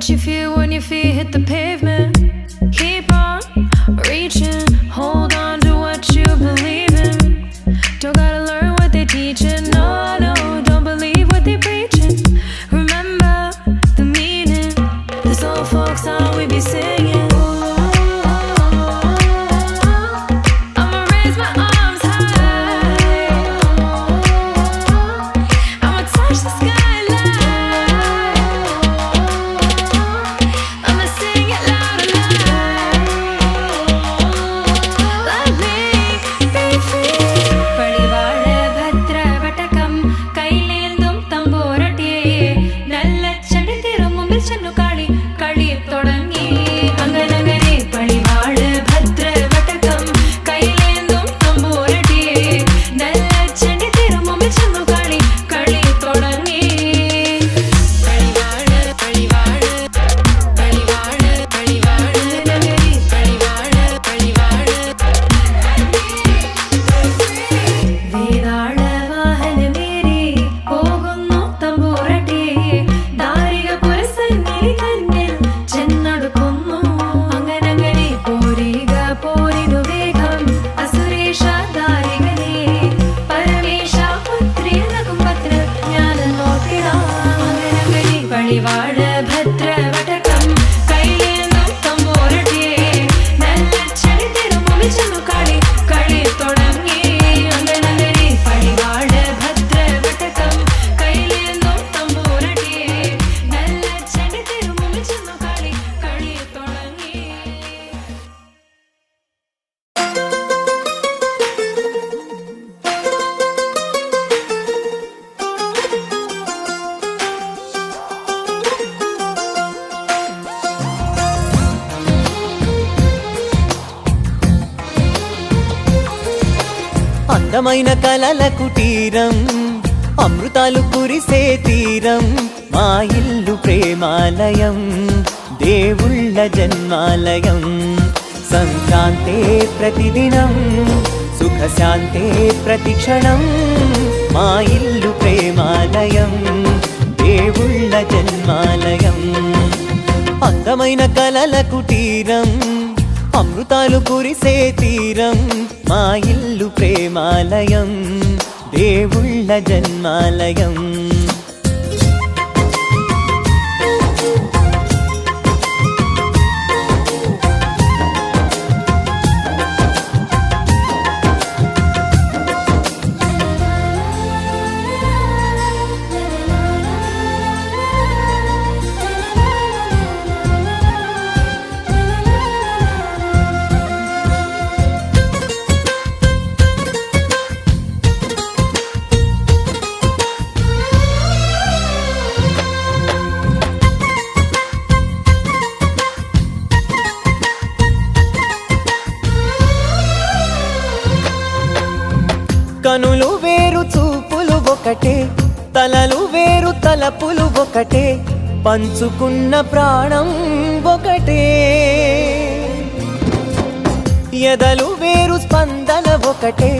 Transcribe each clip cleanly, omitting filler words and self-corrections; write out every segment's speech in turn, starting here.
What you feel when your feet hit the pavement. Keep on reaching, hold on to what you believe in. Don't gotta learn what they teaching, no, no, don't believe what they preaching. Remember the meaning, this old folk song we be singing. అందమైన కలల కుటీరం, అమృతాలు కురిసే తీరం, మా ఇల్లు ప్రేమాలయం, దేవుళ్ళ జన్మాలయం. సంక్రాంతే ప్రతిదినం, సుఖశాంతే ప్రతిక్షణం, మా ఇల్లు ప్రేమాలయం, దేవుళ్ళ జన్మాలయం. అందమైన కలల కుటీరం, అమృతాలు కురిసే తీరం, మా ఇల్లు ప్రేమాలయం, దేవుళ్ళ జన్మాలయం. కనులు వేరు చూపులు ఒకటే, తలలు వేరు తలపులు ఒకటే, పంచుకున్న ప్రాణం ఒకటే. ఎదలు వేరు స్పందన ఒకటే,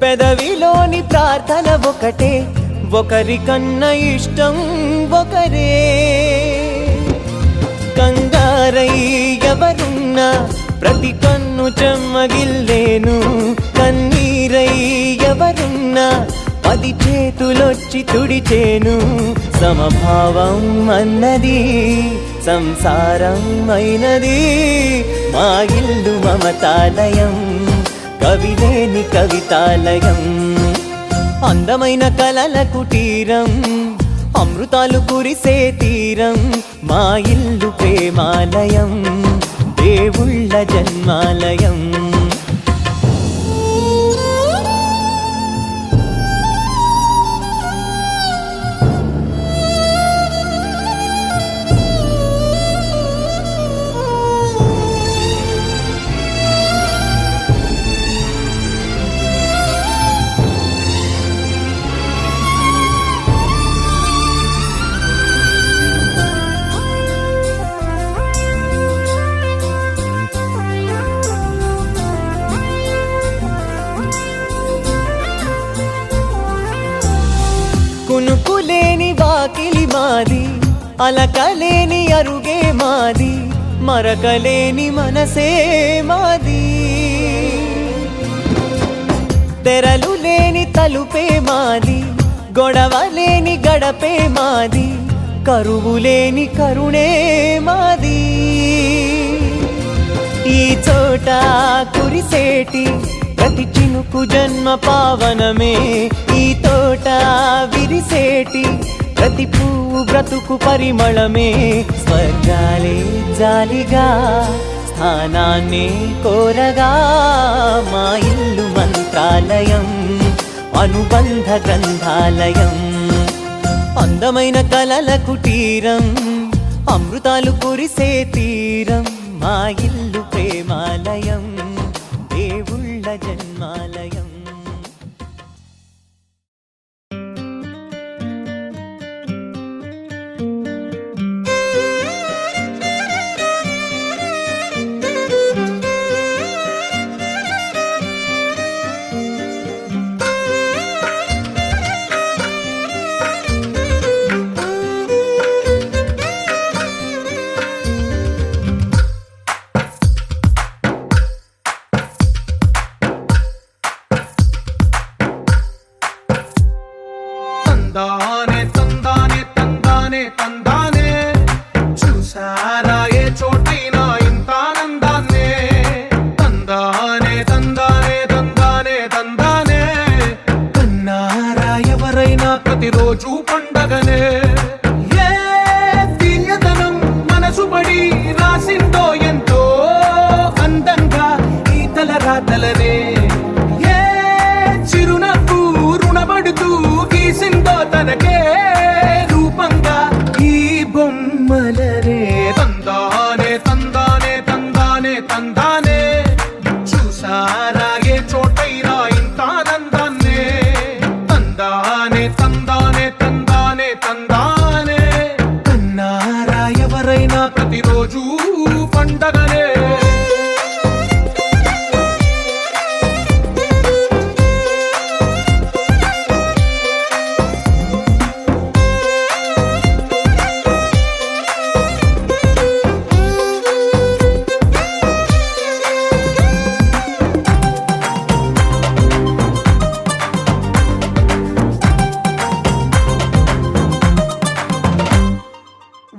పెదవిలోని ప్రార్థన ఒకటే, ఒకరికన్నా ఇష్టం ఒకరే. కంగారై ఎవరున్నా ప్రతి కన్ను చెమ్మగిల్లేను, కన్నీరై ఎవరున్నా 10 చేతులొచ్చి తుడిచేను. సమభావం అన్నది సంసారం అయినది, మా ఇల్లు మమతాలయం, కవిలేని కవితాలయం. అందమైన కలల కుటీరం, అమృతాలు కురిసే తీరం, మా ఇల్లు ప్రేమాలయం, దేవుళ్ళ జన్మాలయం. కునుకులేని వాకిలి మాది, అలకలేని అరుగే మాది, మరకలేని మనసే మాది. తెరలు లేని తలుపే మాది, గొడవలేని గడపే మాది, కరువులేని కరుణే మాది. ఈ చోట కురిసేటి ప్రతి చినుకు జన్మ పావనమే, ఈ తోట విరిసేటి ప్రతి పువ్వు బ్రతుకు పరిమళమే. స్వర్గాలే జాలిగా స్థానాన్ని కోరగా, మా ఇల్లు మంత్రాలయం, అనుబంధ గ్రంథాలయం. అందమైన కలల కుటీరం, అమృతాలు కురిసే తీరం, మా ఇల్లు ప్రేమాలయం, దేవుళ్ళ జన్మాలయం. తందానే తందానే తందానే తందానే, చూసారా ఏ చోటైనా ఇంత ఆనందాన్నే. తందానే తందానే తందానే తందానే, కన్నారా ఎవరైనా ప్రతిరోజు పండగనే. ఏ తీయదనం మనసు పడి రాసిందో ఎంతో అందంగా ఈ తలరాతలనే. ఏ చిరునవ్వు రుణపడుతూ గీసిందో తనకే రూపంగా ఈ బొమ్మలనే. తందానే తందానే తందానే తందానే, చూసారా ఏ చోటైనా ఇంత ఆనందాన్నే. తందానే తందానే తందానే తందానే, కన్నారా ఎవరైనా ప్రతిరోజు పండగనే.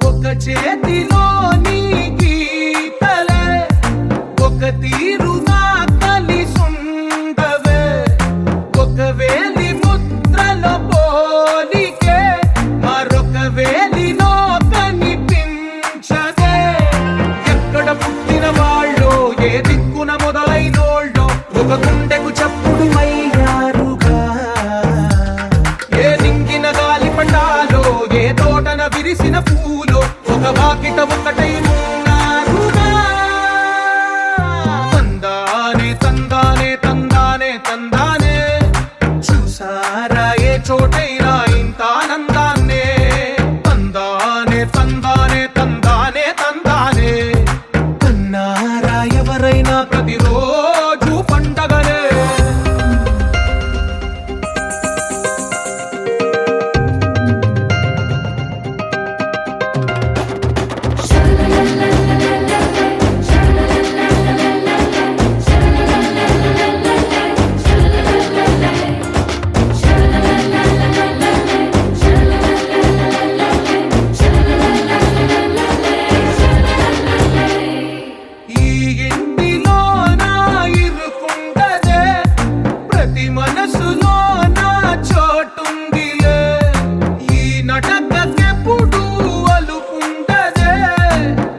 ఒక చేతిలో నీ గీతలే, ఒక తీరుగా కలిసుండవే. ఒక వేలి ముద్రలో పోలికే మరొక వేలిలో కనిపించదే. ఎక్కడ పుట్టిన వాళ్ళో ఏ దిక్కున మొదలైనోళ్ళో ఒక గుండెకు చప్పుడు అయ్యారుగా. ఏ నింగిన గాలి పటాలో ఏ తోటన విరిసిన పూలో ఒక వాకిట ఒకటై ఉన్నారుగా. తందానే తందానే తందానే తందానే, చూసారా ఏ చోటైనా ఇంత ఆనందాన్నే. తందానే తందానే తందానే తందానే, కన్నారా ఎవరైనా ప్రతిరోజు పండగనే. ఈ ఇంటిలో నా ఇరుకుండదే, ప్రతి మనసులో నా చోటుందిలే. ఈ నటకెప్పుడు అలుకుండదే,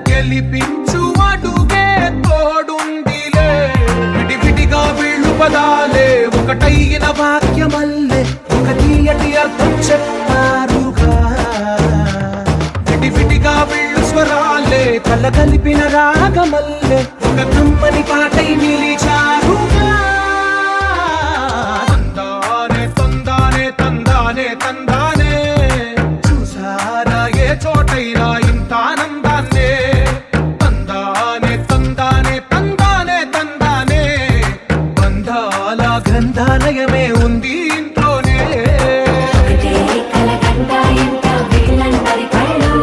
గెలిపించు అడుగే తోడుందిలే. విడివిడిగా వీళ్ళు పదాలే ఒకటైన వాక్యమల్లే, ఒక తీయటి అర్థం చెప్పారుగా. విడివిడిగా వీళ్ళు స్వరాలే కల కలిపిన రాగమల్లే, ఒక కమ్మని పాటై నిలిచారుగా. తందానే తందానే తందానే తందానే, చూసారా ఏ చోటైనా ఇంత ఆనందాన్నే. తందానే తందానే తందానే తందానే, బంధాల గ్రంథాలయమే ఉంది ఇంట్లోనే. కలకండ ఎంత వీళ్ళందరి కళ్ళు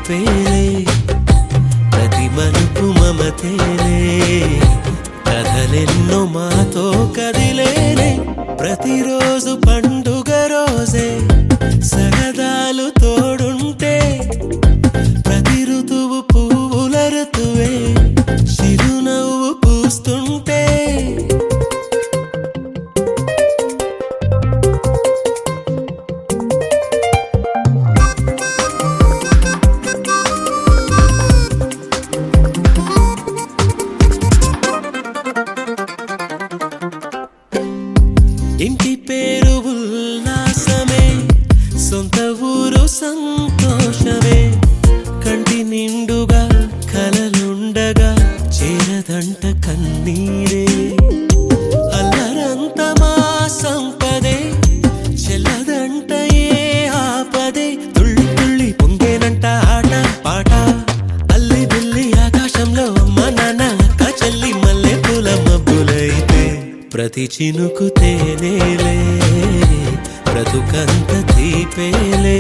తీపేలే ప్రతి మలుపు మమతేలే కథలెన్నో మాతో కదిలేలే ప్రతిరోజు పండుగ రోజే సరదాలు తోడుంటే ప్రతి ఋతువు పువ్వుల ఋతువే చిరునవ్వు పూస్తుంటే ఇంటి పేరు ఉల్లాసమే సొంత ఊరు సంతోషమే కంటి నిండుగా కలలుండగా చేరదంట కన్నీరే అల్లరంత మా సంపదే చెల్లదంట ఏ ఆపదే తుళ్ళి తుళ్ళి పొంగేనంట ఆట పాట అల్లి బిల్లి ఆకాశంలో అమ్మ నాన్న అక్క చెల్లి మల్లె పూల మబ్బులైతే ప్రతి చినుకు తేనేలే బ్రతుకంత తీపేలే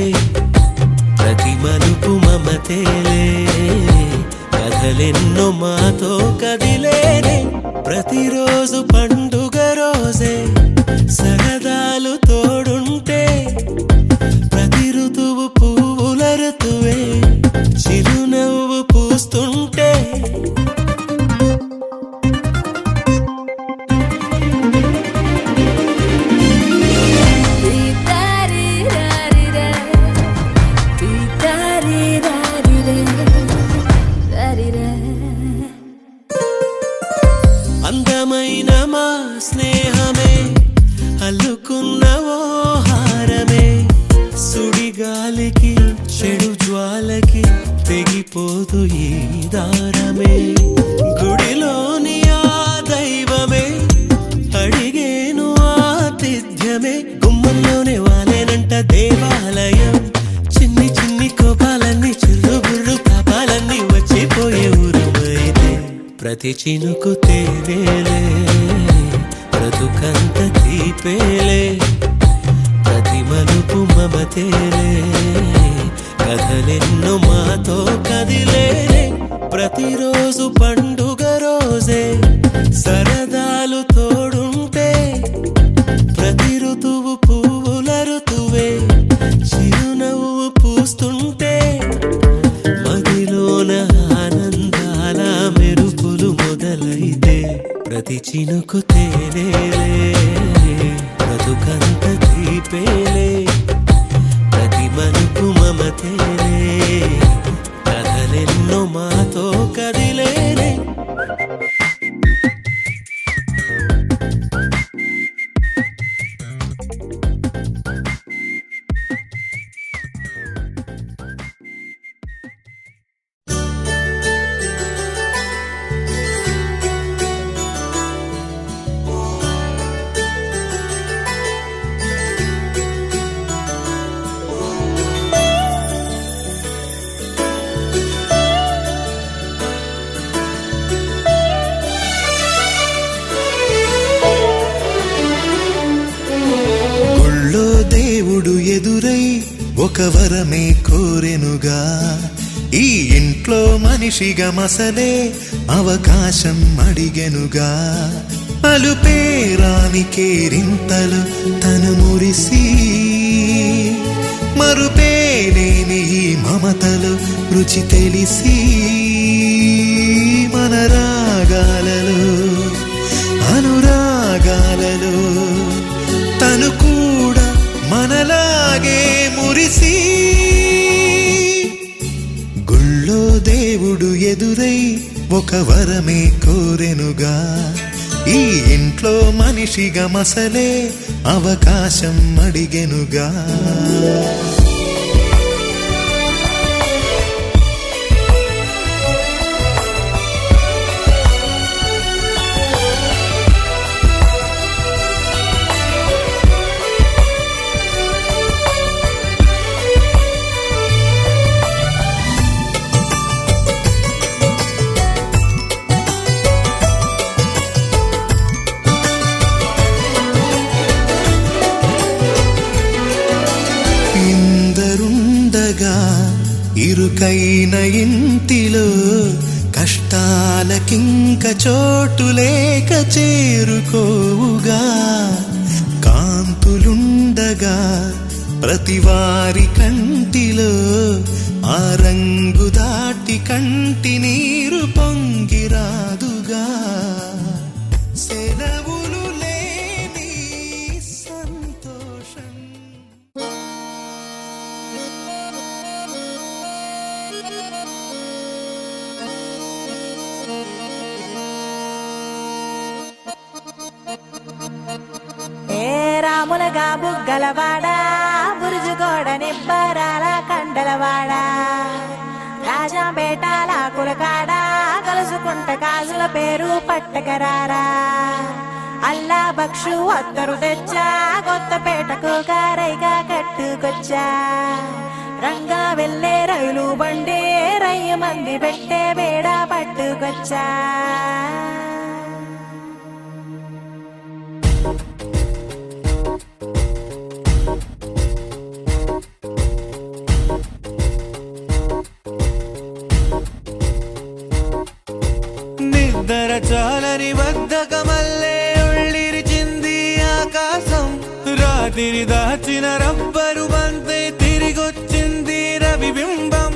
ప్రతి మలుపు మమతేలే కథలెన్నో మాతో కదిలేనే ప్రతిరోజు పండుగ రోజే సరదాలు తోడుంటే ప్రతి ఋతువు పువ్వుల ఋతువే చిరునవ్వు పూస్తుంటే అందమైన మా స్నేహమే అల్లుకున్న ఓ హారమే సుడిగాలికి చెడు జ్వాలకి తెగిపోదు ఈ దారమే గుడిలోని ఆ దైవమే అడిగేను ఆతిథ్యమే గుమ్మంలోనే వాలేనంట దేవాలయం చిన్ని చిన్ని కోపాలన్నీ చిరుబుర్రు పాపాలన్నీ వచ్చిపోయే ఊరుమైతే ప్రతి చినుకు తేనేలే బ్రతుకంత తీపేలే ప్రతి మలుపు మమతేలే కథలెన్నో మాతో కదిలేలే ప్రతిరోజు పండుగ రోజే సరదాలు తోడుంటే ప్రతి ఋతువు పువ్వుల ఋతువే చిరునవ్వు పూస్తుంటే మదిలోన ఆనందాల మెరుపులు మొదలైతే ప్రతి చినుకు తేనేలే బ్రతుకంత తీపేలే ప్రతి మలుపు మమతేలే కథలెన్నో మాతో కదిలేలే ఎదురై ఒక వరమే కోరెనుగా ఈ ఇంట్లో మనిషిగా మసలే అవకాశం అడిగెనుగా అలుపేరాని కేరింతలు తను మురిసి మరుపేలేని ఈ మమతలు రుచి తెలిసి మన రాగాలలో అనురాగాలలో తను కూడా మనలాగే మురిసి గుళ్ళో దేవుడు ఎదురై ఒక వరమే కోరెనుగా ఈ ఇంట్లో మనిషిగా మసలే అవకాశం అడిగెనుగా ఇరుకైన ఇంటిలో కష్టాలకింక చోటు లేక చేరుకోవుగా కాంతులుండగా ప్రతివారి కంటిలో ఆ రంగు దాటి కంటి నీరు పొంగిరాదుగా సెలవులు లేని సంతోషం. ఏ రాములగా బుగ్గలవాడా బురుజుగోడ నిబ్బరాల కండలవాడా రాజాపేటాల కులకాడా కలుసుకుంట కాజుల పేరు పట్టకరారా అల్లా బక్షు అత్తరు తెచ్చా కొత్తపేటకు కారైగా కట్టుకొచ్చా రంగా వెళ్ళే రైలు బండి రయ్య మంది పెట్టే బేడ పట్టుకొచ్చా నిద్ర చాలని బద్ధకమల్లే ఉళ్ళిరిచింది ఆకాశం రాత్రి దాచిన రబ్బరు బంతే తిరిగొచ్చింది రవిబింబం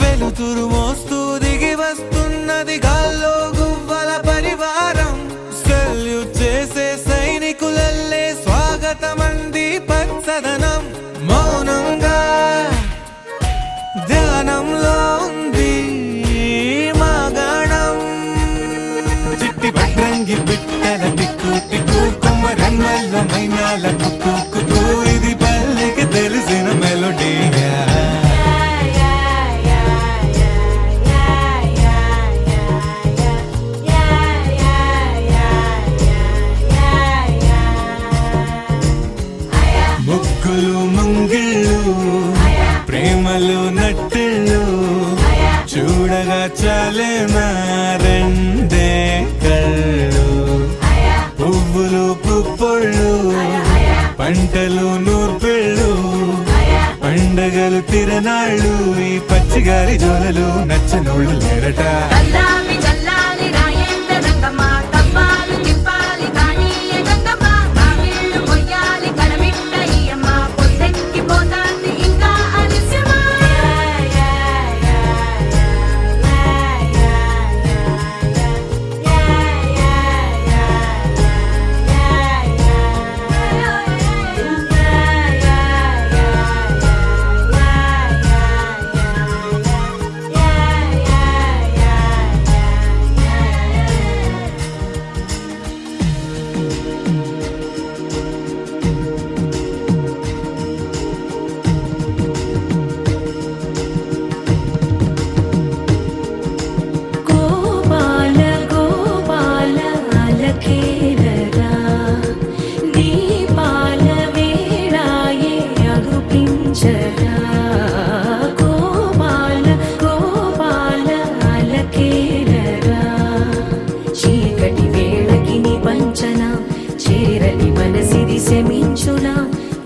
వెలుతురు మోస్తూ దిగి వస్తున్నది గాల్లో గువ్వల పరివారం సెల్యూట్ చేసే సైనికులల్లే స్వాగతమంది పచ్చదనం మౌనంగా ధ్యానంలో ఉంది మాగాణం చిట్టి భద్రంగి బిట్టల టిక్కు టిక్కు కొమ్మరన్నల్ల మైనాల కుక్కు కుక్కు ఇది పల్లెకి తెలిసిన మెలోడీగా ముగ్గులు ముంగిళ్ళు ప్రేమలు నట్టిళ్ళు చూడగా చాలేనా రెండే కళ్ళు పువ్వులు పుప్పొళ్ళు పంటలు నూర్పిళ్ళు పండగలు తిరనాళ్ళు ఈ పచ్చిగారి జోలలు నచ్చనోళ్ళు లేరట చల్లాలి చల్లాలి రాయేంద్ర రంగమ్మ తప్పాలు తిప్పాలి కానీ గంగమ్మ కావిళ్ళు కొయ్యాలి కడమిట్ట ఈయమ్మ పొద్దెక్కి పోతాంది ఇంకా అలిస్యమా గోపాల గోపాల అలకేరరా దీపాల వేళాయే అగుపించరా గోపాల గోపాల అలకేరరా చీకటి వేళకి నిబంచన చేరని మనసిది శమించునా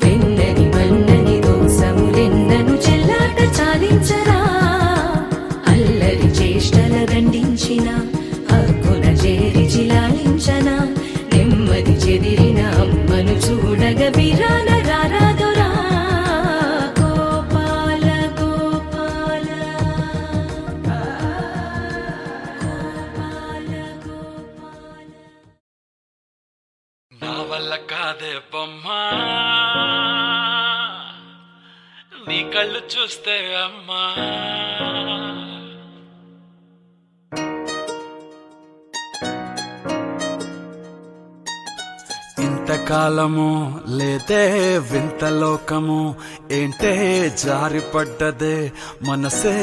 వెన్నని మన్నని దోసములెన్నను చెల్లాట చాలించరా అల్లరి చేష్టల దండించిన హక్కున చేరి చిలాలించన నెమ్మది చెదిరిన అమ్మను చూడగ బిరాన రారాదురా గోపాల గోపాల గోపాల గోపాల నా వల్ల కాదే బొమ్మా నీ కళ్ళు చూస్తే అమ్మా ఇంతకాలము లేదే వింత లోకము ఏంటే జారిపడ్డదే మనసే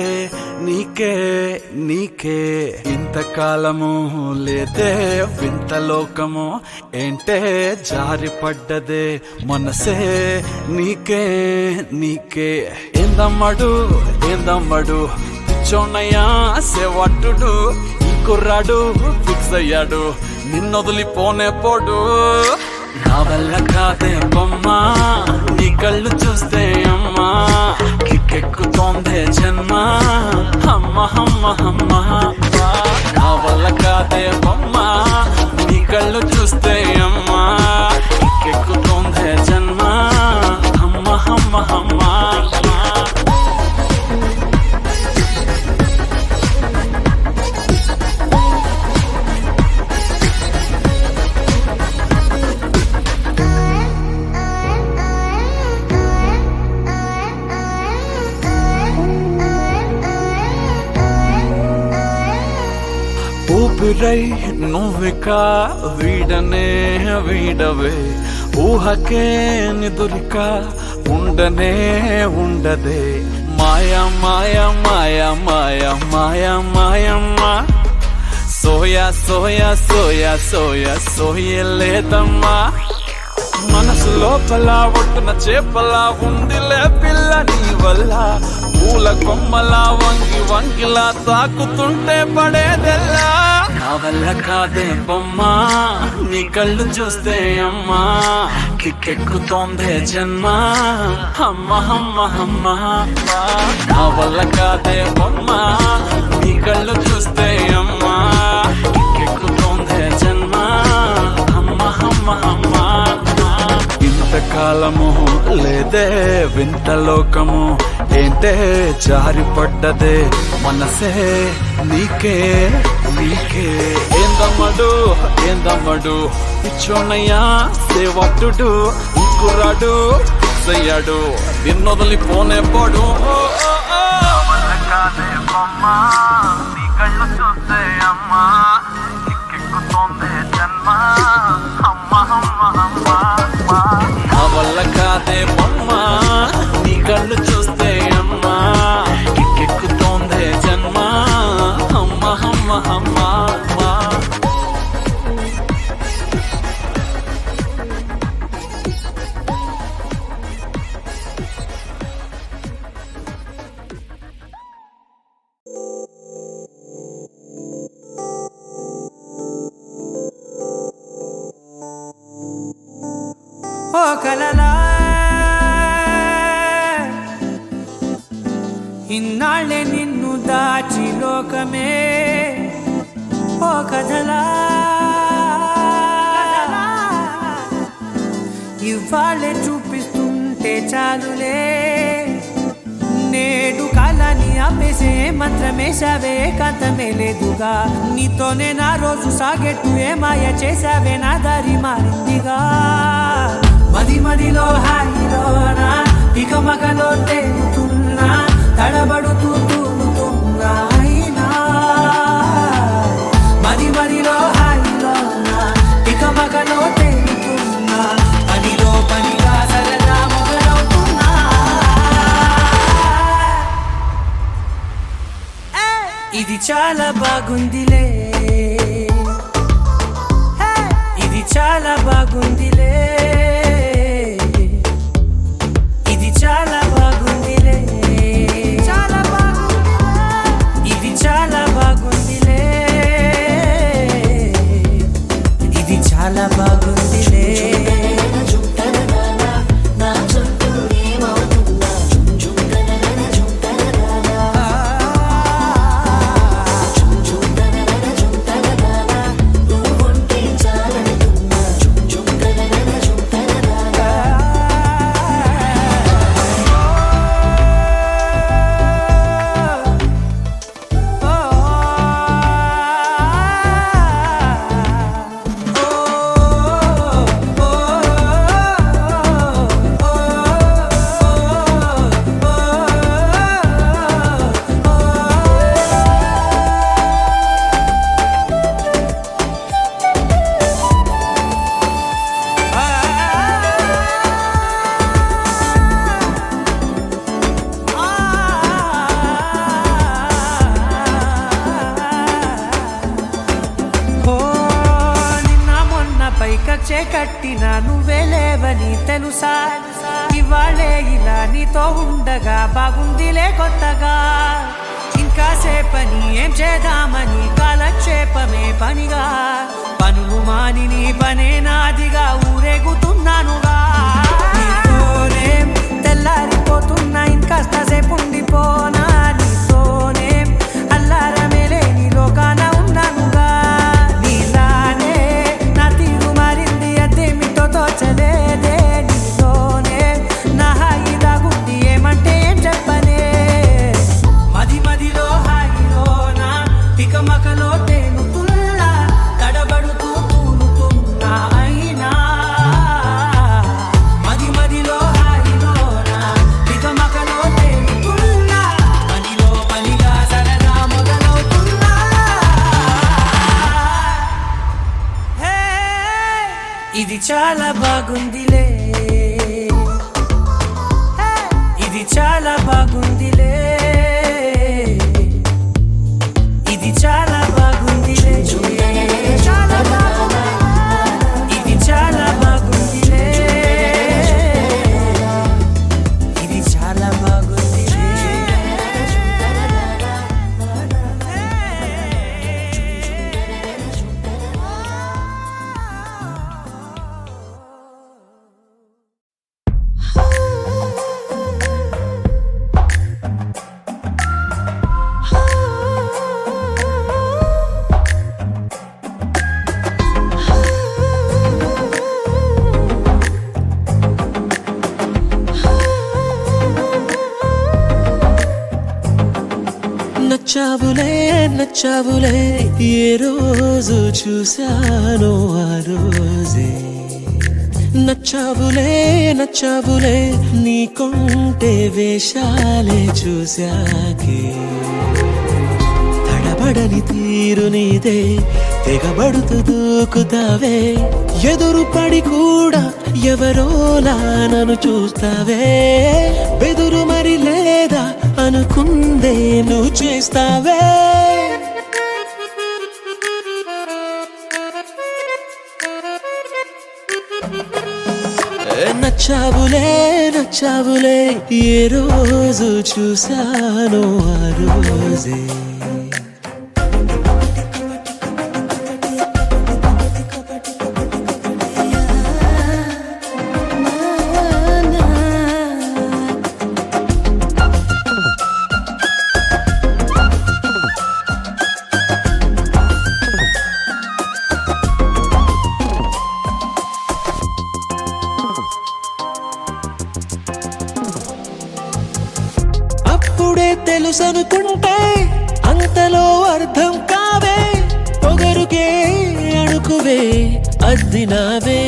నీకే నీకే ఇంతకాలము లేదే వింత లోకము ఏంటే జారిపడ్డదే మనసే నీకే నీకే ఏందమ్మడు ఏందమ్మడు పిచ్చోన్నయ్యా సేవట్టుడు ఈ కుర్రాడు ఫిక్స్ అయ్యాడు నిన్నొదిలిపోనే పోడు నా వల్ల కాదే బొమ్మ నీ కళ్ళు చూస్తే అమ్మా కిక్కెక్కుతోందే జన్మ అమ్మ అమ్మ అమ్మ నా వల్ల కాదే బొమ్మ నీ కళ్ళు చూస్తే అమ్మా కిక్కెక్కుతోందే జన్మ అమ్మ అమ్మ అమ్మ ఊపిరై నువ్విక వీడనే వీడవే ఊహకే నిదురిక ఉండనే ఉండదే మాయా మాయా మాయా మాయా మాయా మాయమ్మా సోయా సోయా సోయా సోయా సోయలేదమ్మా మనసు లోపల ఒట్టున చేపలా ఉందిలే పిల్ల నీ వల్ల పూల కొమ్మలా వంగి వంగిలా తాకుతుంటే పడేదెల్లా నా వల్ల కాదే బొమ్మ నీ కళ్ళు చూస్తే అమ్మా కిక్కెక్కుతోందే జన్మ అమ్మ అమ్మ అమ్మ నా వల్ల కాదే బొమ్మ నీ కళ్ళు చూస్తే అమ్మా కిక్కెక్కుతోందే జన్మ అమ్మ అమ్మ అమ్మ ఇంతకాలము లేదే వింత లోకము ఏంటే జారిపడ్డదే మనసే నీకే నీకే ఏందమ్మడు పిచ్చోనయ్యా సేవట్టుడు కుర్రాడు సయ్యాడు నిన్నొదలిపోనే పోడు కళ్ళు చూస్తే అమ్మా కిక్కెక్కుతోందే జన్మ అమ్మ అమ్మ అమ్మ నా వల్ల కాదే బొమ్మ నీ కళ్ళు చూస్తే అమ్మా కిక్కెక్కుతోందే జన్మ అమ్మ అమ్మ అమ్మ ఓ కలలా ఇన్నాళ్ళే నిన్ను దాచి లోకమే ఓ కథలా ఇవాళ్ళే చూపిస్తుంటే చాలులే నేడు కాలాన్ని ఆపేసే మంత్రమేశావే కాంతమే లేదుగా నీతోనే నా రోజు సాగెట్టు ఏ మాయ చేశావే నా దారి మారిందిగా మది మదిలో హాయిలోనా ఇక మగలో తేలుతున్నా తడబడుతూ తూలుతున్నా అయినా మది మదిలో హాయిలోనా ఇక మగలో తేలుతున్నా పనిలో పనిగా సరదా మొదలవుతున్నా ఇది చాలా బాగుందిలే ఇది చాలా బాగుందిలే ఇది చాలా బాగుందిలే చాలా బాగుందిలే ఇది చాలా బాగుందిలే ఇది చాలా బాగుందిలే కచ్చే కట్టినా నువ్వే లేవని తెలుసా ఇవాళే ఇలా నీతో ఉండగా బాగుందిలే కొత్తగా ఇంకా సేపని ఏం చేద్దామని కాలక్షేపమే పనిగా పనులు మాని నీ పనే నాదిగా ఊరేగుతున్నానుగా నీతోనే తెల్లారిపోతున్నా ఇంకాస్త సేపు ఉండిపోనా నీతోనే అల్లారమేలే నీ లోకాన ఉన్నానుగా నీలానే నా తీరు మారింది అదేమిటో తోచలేదే నీతోనే నా హాయి దాగుంది ఏమంటే ఏం చెప్పనే మది మదిలో హాయిలోనా తికమకలో తేలుతున్నా తడబడుతూ తూలుతున్నా అయినా మది మదిలో హాయిలోనా తికమకలో తేలుతున్నా పనిలో పనిగా సరదా మొదలవుతున్నా హే, ఇది చాలా బాగుందిలే ఇది చాలా బాగుందిలే ఇది చాలా బాగుందిలే చాలా బాగుంది ఇది చాలా బాగుందిలే ఇది చాలా బాగుందిలే నచ్చావులే నచ్చావులే ఏ రోజు చూశానో ఆ రోజే నచ్చావులే నచ్చావులే నీకుంటే వేషాలే చూశాకే తడబడని తీరు నీదే తెగబడుతూ దూకుతావే ఎదురు పడి కూడా ఎవరోలా నన్ను చూస్తావే బెదురు మరి లేదా అనుకుందే నువ్వు చేస్తావే నచ్చావులే నచ్చావులే ఏ రోజు చూశానో ఆ రోజే అప్పుడే తెలుసనుకుంటే అంతలో అర్థం కావే పొగరుకే అణుకువే అద్దినావే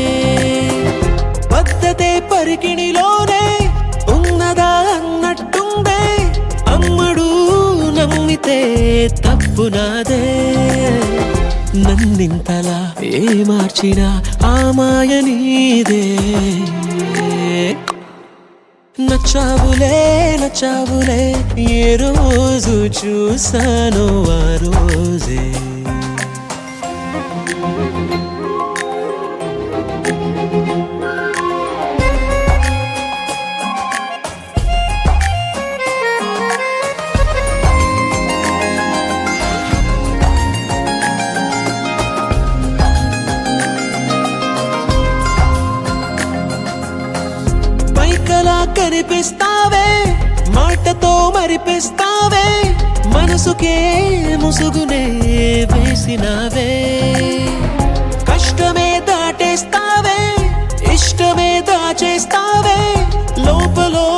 పద్ధతే పరికిణిలోనే ఉన్నదా అన్నట్టుందే అమ్మడు నమ్మితే తప్పు నాదే నన్నింతలా ఏ మార్చినా ఆ మాయ నీదే నచ్చావులే నచ్చావులే ఏ రోజు చూశానో ఆ రోజే పైకలా కనిపిస్తావే మాటతో మరిపిస్తావే మనసుకే ముసుగునే వేసినావే కష్టమే దాటేస్తావే ఇష్టమే దాచేస్తావే లోపలో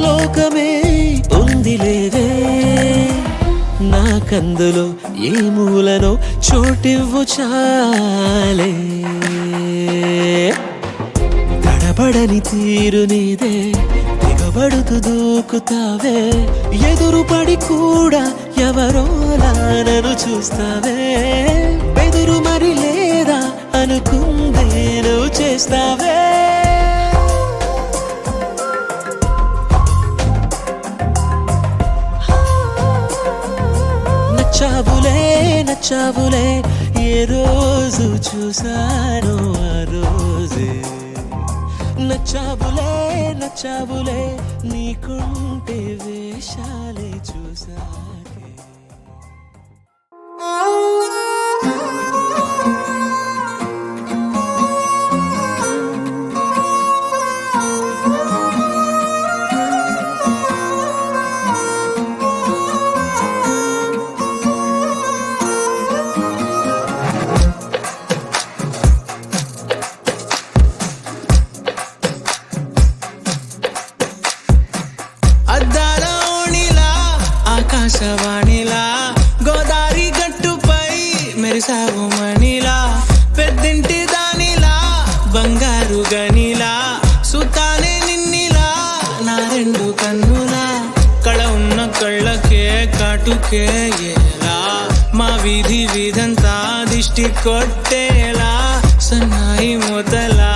లోకమే ఉందిలేవే నాకందులో ఏ మూలనో చోటివ్వు చాలే తడబడని తీరు నీదే దిగబడుతూ దూకుతావే ఎదురు పడి కూడా ఎవరోలా నన్ను చూస్తావే బెదురు మరి లేదా అనుకుందే నువ్వు చేస్తావే నచ్చావులే నచ్చావులే ఏ రోజు చూశానో ఆ రోజే నచ్చావులే నచ్చావులే నీకుంటే వేషాలే చూసాకే ఆకాశవాణిలా గోదారి గట్టుపై మెరిసావు మణిలా పెద్దింటి దానిలా బంగారు గనిలా సుతానే నిన్నిలా నా రెండు కన్నులా కళ ఉన్న కళ్ళకే కాటుకే ఎలా మా వీధి వీధంతా దిష్టి కొట్టేలా సన్నాయి మూతలా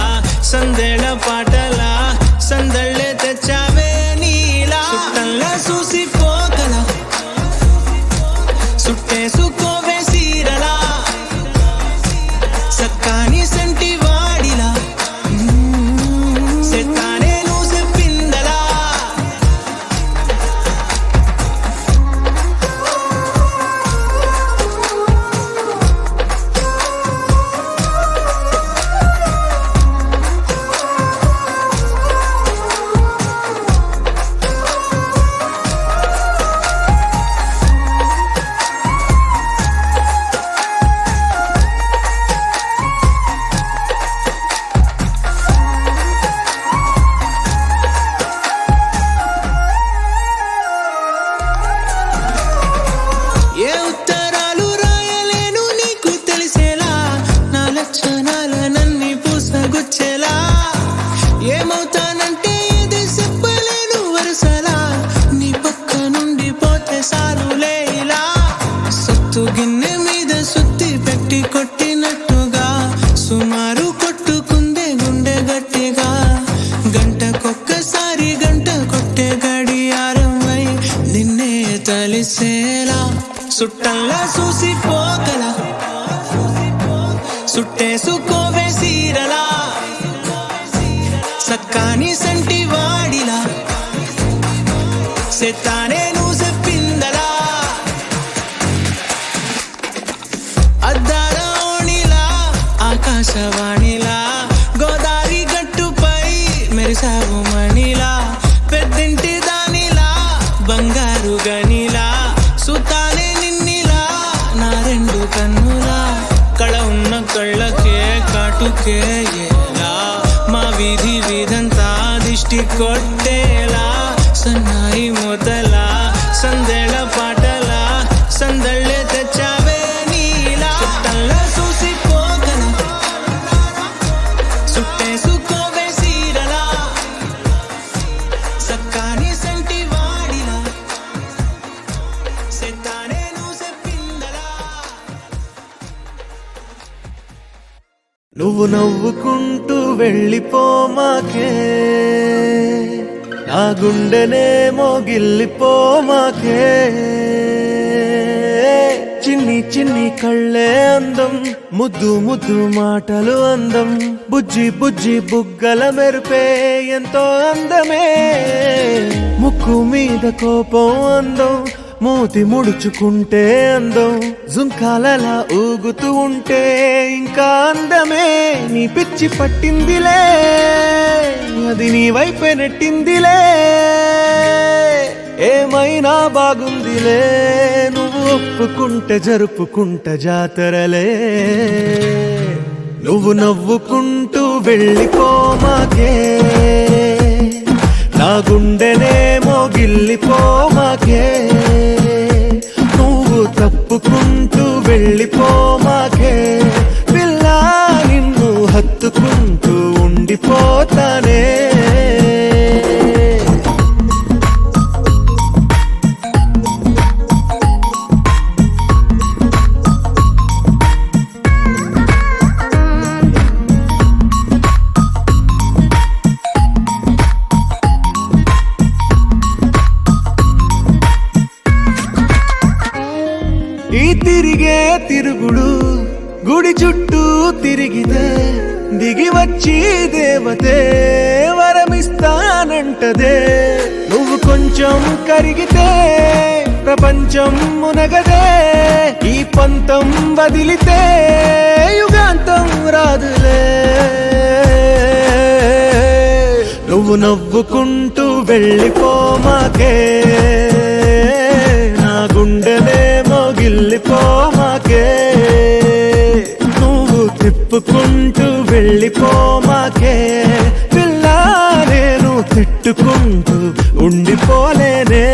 సందేళ పాటలా సందళ్ళే తెచ్చావే నీలా సుట్టంలా చూసిపోగల సుట్టేసుకోవే సీరలా సక్కాని సంటి వాడిలా సెత్తానే నువ్వు చెప్పిందలా ఏ ఉత్తరాలు రాయలేను నీకు తెలిసేలా నా లక్షణాలనన్నీ పూసగుచ్చేలా ఏమవుతానంటే ఏది చెప్పలేను వరుసలా నీ పక్క నుండి పోతే సారులే ఇలా సత్తు గిన్నె మీద సుత్తి పెట్టి కొట్టినట్టుగా సుమారు కొట్టుకుందే గుండె గట్టిగా గంటకొక్కసారి గంట కొట్టే గడియారమై నిన్నే తలిసేలా సుట్టంలా చూసిపోగల సుట్టేసుకోవే సీరలా సక్కాని సంటి వాడిలా సెత్తానే నువ్వు చెప్పిందలా అద్దాల ఓణిలా ఆకాశవాణిలా గోదారి గట్టుపై మెరిసావు మణిలా పెద్దింటి దానిలా బంగారు గనిలా సుతానే నిన్నిలా నా రెండు కన్నులా కళ ఉన్న కళ్ళకే కాటుకే ఎలా మా వీధి వీధంతా దిష్టి కొట్టేలా సన్నాయి మూతలా సందేళ పాటలా సందళ్ళే తెచ్చావే నీలా సుట్టంలా చూసిపోగల సుట్టేసుకోవే సీరలా సక్కాని సంటి వాడిలా సెత్తానే నువ్వు చెప్పిందలా నువ్వు నవ్వుకుంటూ వెళ్ళిపోమాకే నా గుండెనే మోగిల్లిపోమాకే చిన్ని చిన్ని కళ్ళే అందం ముద్దు ముద్దు మాటలు అందం బుజ్జి బుజ్జి బుగ్గల మెరుపే ఎంతో అందమే ముక్కు మీద కోపం అందం మూతి ముడుచుకుంటే అందం జుంకాలలా ఊగుతూ ఉంటే ఇంకా అందమే నీ పిచ్చి పట్టిందిలే అది నీ వైపే నెట్టిందిలే ఏమైనా బాగుందిలే నువ్వు ఒప్పుకుంటే జరుపుకుంటే జాతరలే నువ్వు నవ్వుకుంటూ వెళ్ళిపోమాకే నా గుండెనే మోగిల్లిపోమాకే నువ్వు తప్పుకుంటూ వెళ్ళిపోమాకే పిల్ల నిన్ను హత్తుకుంటూ ఉండిపోతానే ఈ తిరిగే తిరుగుడు గుడి చుట్టూ తిరిగితే దిగి వచ్చి దేవతే వరమిస్తానంటదే నువ్వు కొంచెం కరిగితే ప్రపంచం మునగదే ఈ పంతం వదిలితే యుగాంతం రాదులే నువ్వు నవ్వుకుంటూ వెళ్ళిపోమాకే నా గుండెలే మోగిల్లిపోమాకే నువ్వు తిప్పుకుంటూ వెళ్ళిపోమాకే పిల్ల నేను తిట్టుకుంటూ ఉండిపోలేనే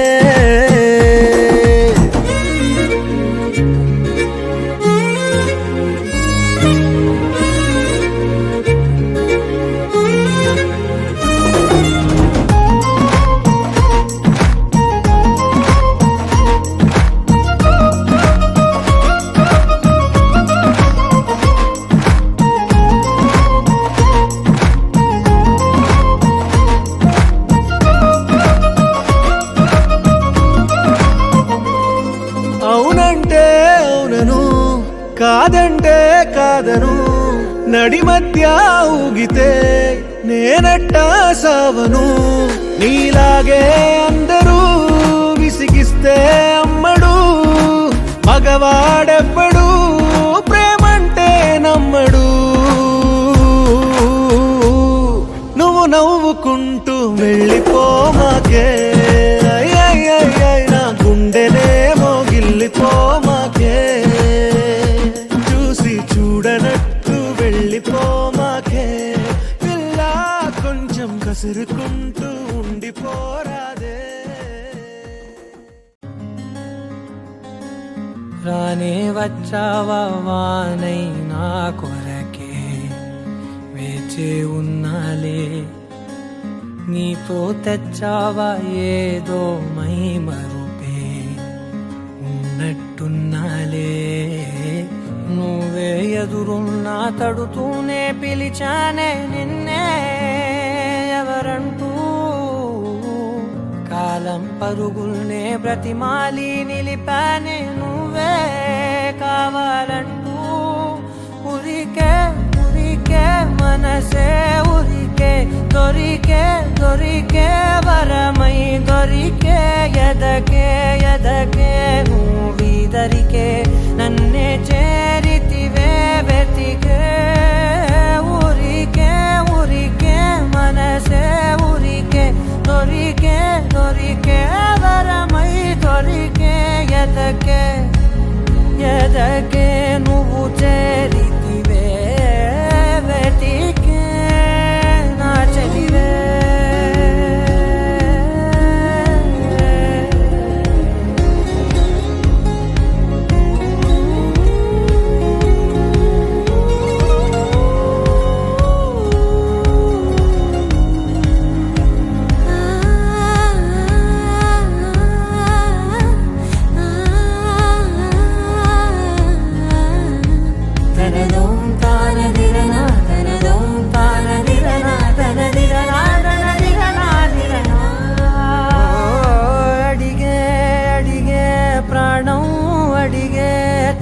కాదంటే కాదను నడి మధ్య ఊగితే నేనట్టా సావను నీలాగే అందరూ విసిగిస్తే అమ్మడు మగవాడెవ్వడు ప్రేమంటే నమ్మడు నువ్వు నవ్వుకుంటూ వెళ్ళిపోమాకే నా గుండెనేమో గిల్లిపోమాకే చూసి చూడనట్టు వెళ్ళిపోమాకే పిల్ల కొంచెం కసురుకుంటూ ఉండిపోరాదే రానే వచ్చావా వానై నా కొరకే వేచే ఉన్నాలే నీతో తెచ్చావా ఏదో మై మరుపే ఉన్నట్టున్నాలే నువ్వే ఎదురున్నా తడుతూనే పిలిచానే నిన్నే ఎవరంటూ కాలం పరుగుల్నే బ్రతిమాలి నిలిపానే నువ్వే కావాలంటూ ఉరికే ఉరికే మనసే ఉరికే దొరికే దొరికే వరమై దొరికే ఎదకే ఎదకే నువ్విదరికే నన్నే చేరితివే వెతికే ఉరికే ఉరికే మనసే ఉరికే దొరికే దొరికే వరమై దొరికే ఎదకే ఎదకే నువ్వు చేరితివే వెతికే నా చెలివే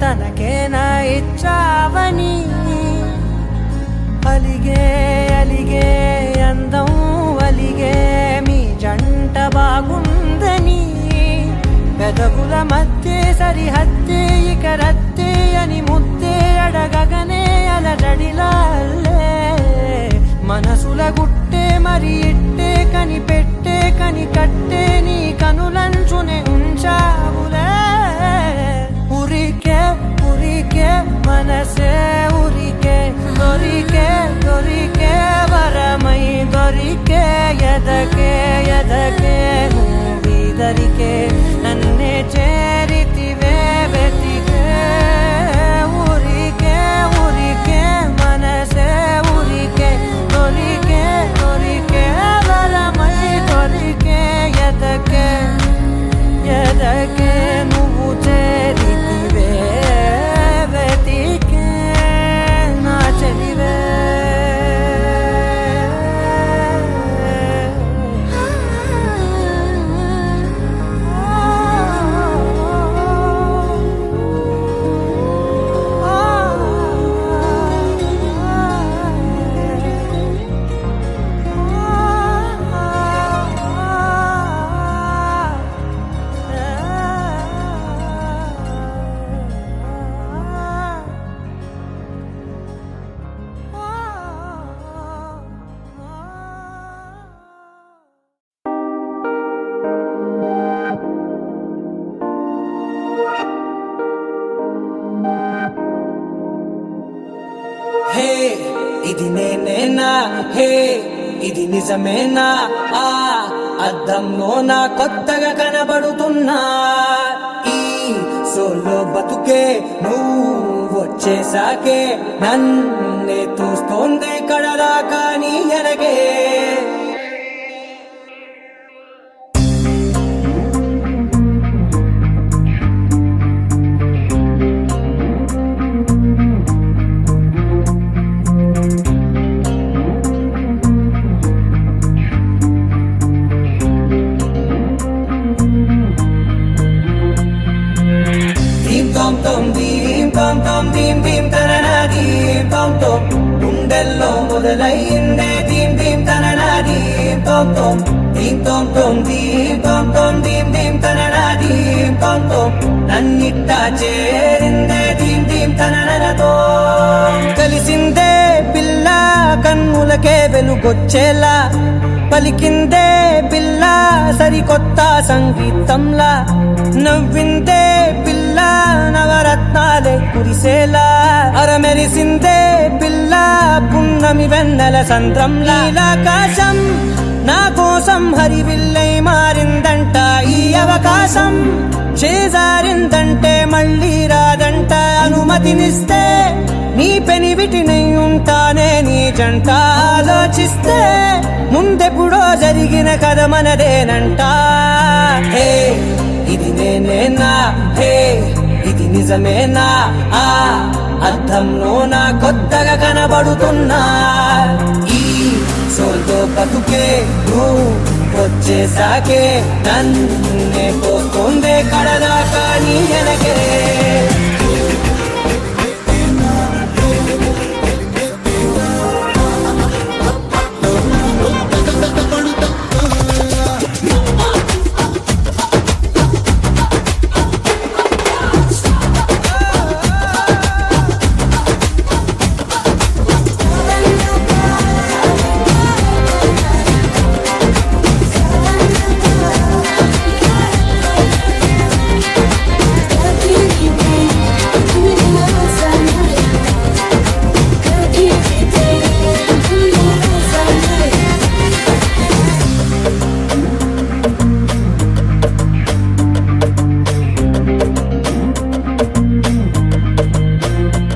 తనకేనా ఇచ్చావని అలిగే అలిగే అందం అలిగే మీ జంట బాగుందని పెదవుల మధ్య సరిహద్దే ఇక రద్దే అని ముద్దే అడగగనే అలజడిలాల్లే మనసుల గుట్టే మరి ఇట్టే కనిపెట్టే కని కట్టే నీ కనులంచునే ఉంచావులే ఉరికే ఉరికే మనసే ఉరికే దొరికే దొరికే వరమై దొరికే ఎదకే ఎదకే నువ్విదరికే నన్నే చేరితివే వెతికే ఉరికే ఉరికే మనసే ఉరికే దొరికే దొరికే వరమై దొరికే ఎదకే ఎదకే నువ్వు చేరితివే వెతికే నా చెలివే హే ఇది నేనేనా హే ఇది నిజమేనా ఆ అద్దంలో నా కొత్తగా కనబడుతున్నా ఈ సోలో బతుకే నువ్వు వచ్చేసాకే నన్నే తోస్తోందే కడదాకా నీ ఎనగే Dim tom tom dim tom tom dim dim గుండెల్లో మొదలయ్యిందే దీం దీం తననా దీం తోం తోం దీం తోం తోం దీం తోం తోం దీం దీం తననా దీం తోం తోం నన్నిట్టా చేరిందే దీం దీం తననతో కలిసిందే పిల్ల కన్నులకే వెలుగొచ్చేలా పలికిందే పిల్ల సరికొత్త సంగీతంలా నవ్విందే పిల్ల నవరత్నాలే కురిసేలా అరమెరిసిందే పిల్ల పున్నమి వెన్నెల సంద్రంలా ఆకాశం నా కోసం హరివిల్లై మారిందంట ఈ అవకాశం చేజారిందంటే మళ్ళీ రాదంట అనుమతినిస్తే నీ పెనివిటినై ఉంటానే నీ జంట ఆలోచిస్తే ముందెప్పుడో జరిగిన కథ మనదేనంట హే ఇది నేనేనా హే ఇది నిజమేనా ఆ అర్థంలో నా కొత్తగా కనబడుతున్నా ఈ సోల్తో బతుకే నువ్వు వచ్చేసాకే నన్నే పోతుందే కడదాకా నీ వెనకే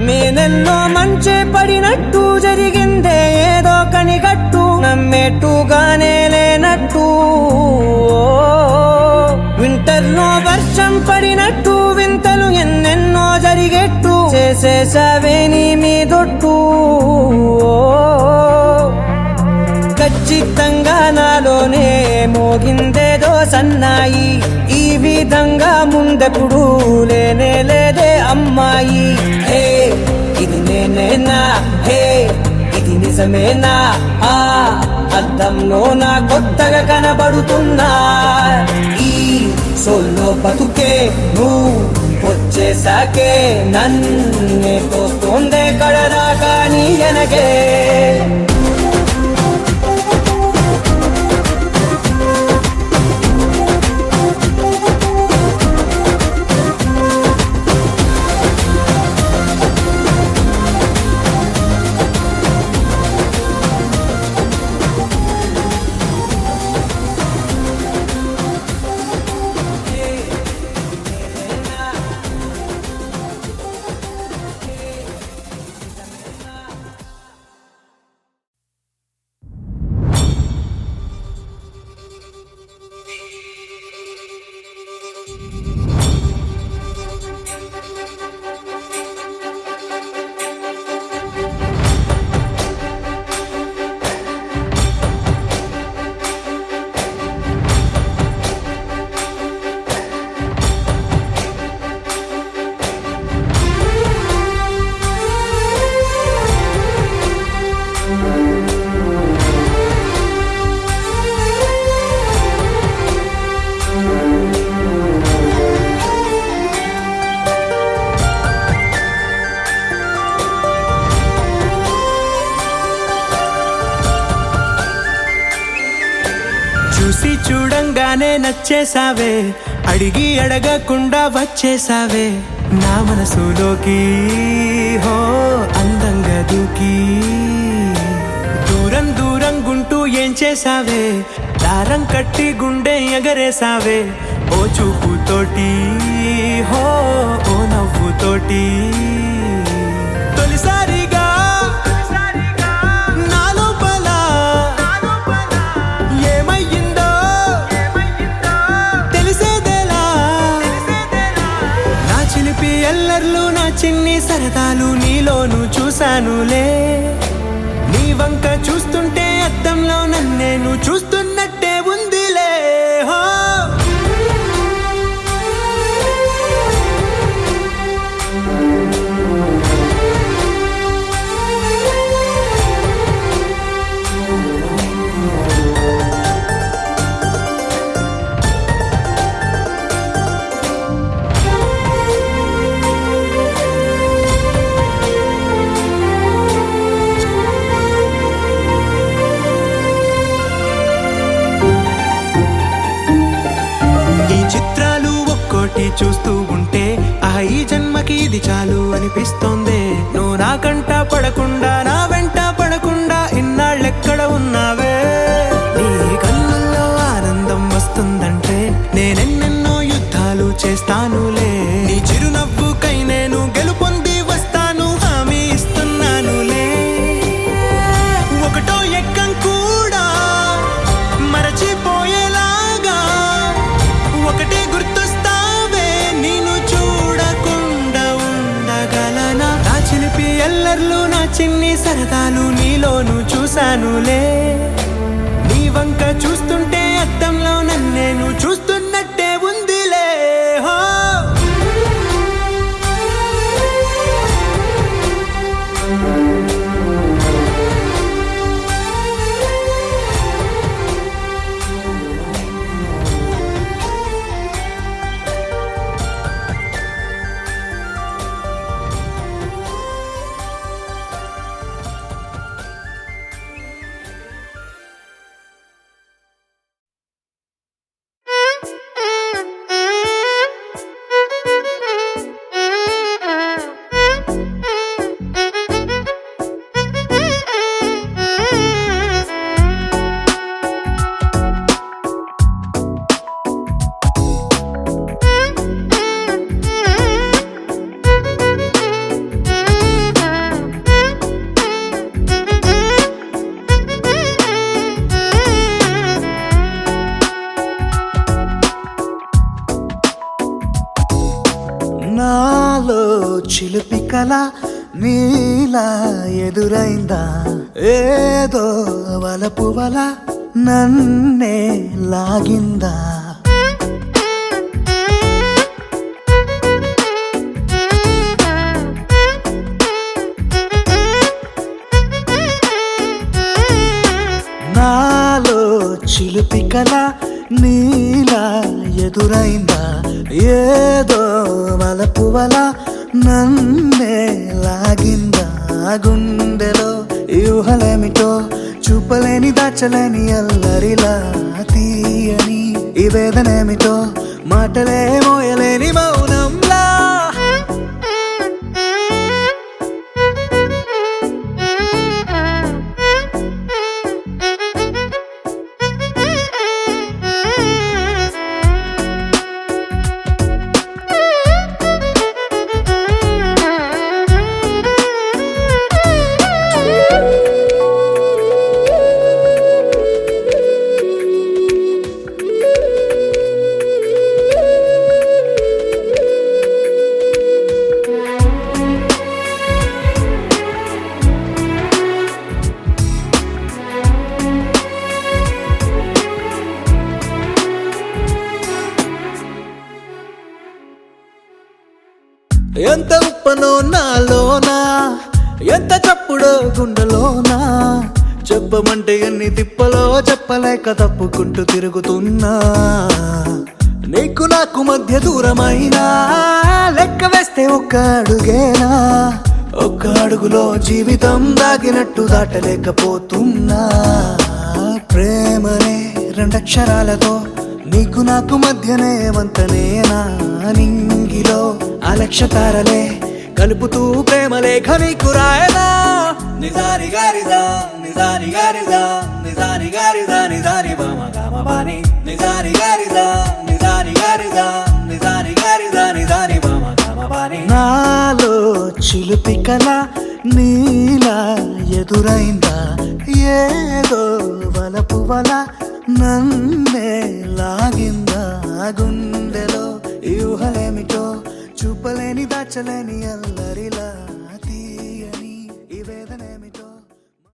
నేనెన్నో మంచే పడినట్టు జరిగిందే ఏదో కనిగట్టు నమ్మేట్టుగానే లేనట్టు వింటర్లో వర్షం పడినట్టు వింతలు ఎన్నెన్నో జరిగేట్టు చేసేసావే నీ మీదొట్టు ఖచ్చితంగా నాలోనే మోగిందేదో సన్నాయి ఈ విధంగా ముందెప్పుడు లేనే లేదే అమ్మాయి హే ఇది నేనేనా హే ఇది నిజమేనా ఆ అద్దంలో నా కొత్తగా కనబడుతున్నా ఈ సోల్లో బతుకే నువ్వు వచ్చేసాకే నన్నే తోస్తుందే కడదాకా నీ వెనకే చూసి చూడంగానే నచ్చేసావే అడిగి అడగకుండా వచ్చేసావే నా మనసులోకి హో అందంగా దూకి దూరం దూరం గుంటూ ఏం చేసావే దారం కట్టి గుండె ఎగరేసావే ఓ చూపుతోటి హో ఓ నవ్వుతోటి తొలిసారిగా నా లోపల ఏమయ్యిందో తెలిసేదేలా నా చిలిపి ఎల్లర్లు నా చిన్ని సరదాలు నీలోను చూశానులే నీ వంక చూస్తుంటే అద్దంలో నన్నేను చూస్తున్నట్టే ఉందిలే హో ఉంటే ఈ జన్మకి ఇది చాలు అనిపిస్తోందే. నువ్వు నా కంట పడకుండా నా వెంట పడకుండా ఇన్నాళ్ళెక్కడ ఉన్నావే. నీ కళ్ళల్లో ఆనందం వస్తుందంటే నేనెన్నెన్నో యుద్ధాలు చేస్తానులే. నీ చిరునవ్వుకై నేను గెలుపొంది వస్తాను హామీ ఇస్తున్నానులే. ఒకటో ఎక్కం కూడా మరచిపోయేలాగా ఒకటే గుర్తొస్తావే. నేను చూడకుండా ఉండగలనా? నా చిలిపి ఎల్లర్లు నా చిన్ని సరదాలు నీలోను చూశానులే. నీ వంక చూస్తుంటే అద్దంలో నన్నేను చూస్తున్నట్టే ఉందిలే. హో నాలో చిలిపి కల నీలా ఎదురైందా? ఏదో వలపు వల నన్నే లాగిందా? నాలో చిలిపి కల నీలా ఎదురైందా? ఏదో వలపు వల నన్నే లాగిందా? గుండెలో ఊహలేమిటో చూపలేని దాచలేని అల్లరిలా తీయని ఈ వేదనేమిటో మాటలే మోయలేని మౌనంలా. ఎంత ఉప్పనో నాలోనా, ఎంత చప్పుడో గుండెలోనా. చెప్పమంటే ఎన్ని తిప్పలో చెప్పలేక తప్పుకుంటూ తిరుగుతున్నా. నీకు నాకు మధ్య దూరమైనా లెక్క వేస్తే ఒక్క అడుగేనా? ఒక్క అడుగులో జీవితం దాగినట్టు దాటలేకపోతున్నా. ప్రేమనే రెండక్షరాలతో నీకు నాకు మధ్యనే వంతనేనా? నింగిలో అలక్ష్య తారలే కలుపుతూ ప్రేమ లేఖ నీకు రాయనా? నిజారి గారిజా నిజారి గారిజా నిజారి గారిజా నిజారి బామ గామ బాని. నిజారి గారిజా నిజారి గారిజా నిజారి గారిజా నిజారి బామ గామ బాని. నాలో చిలిపి కల నీలా ఎదురైందా? ఏదో వలపు వల నన్నే లాగిందా? గుండెలో ఊహలేమిటో చూపలేని దాచలేని అల్లరిలా.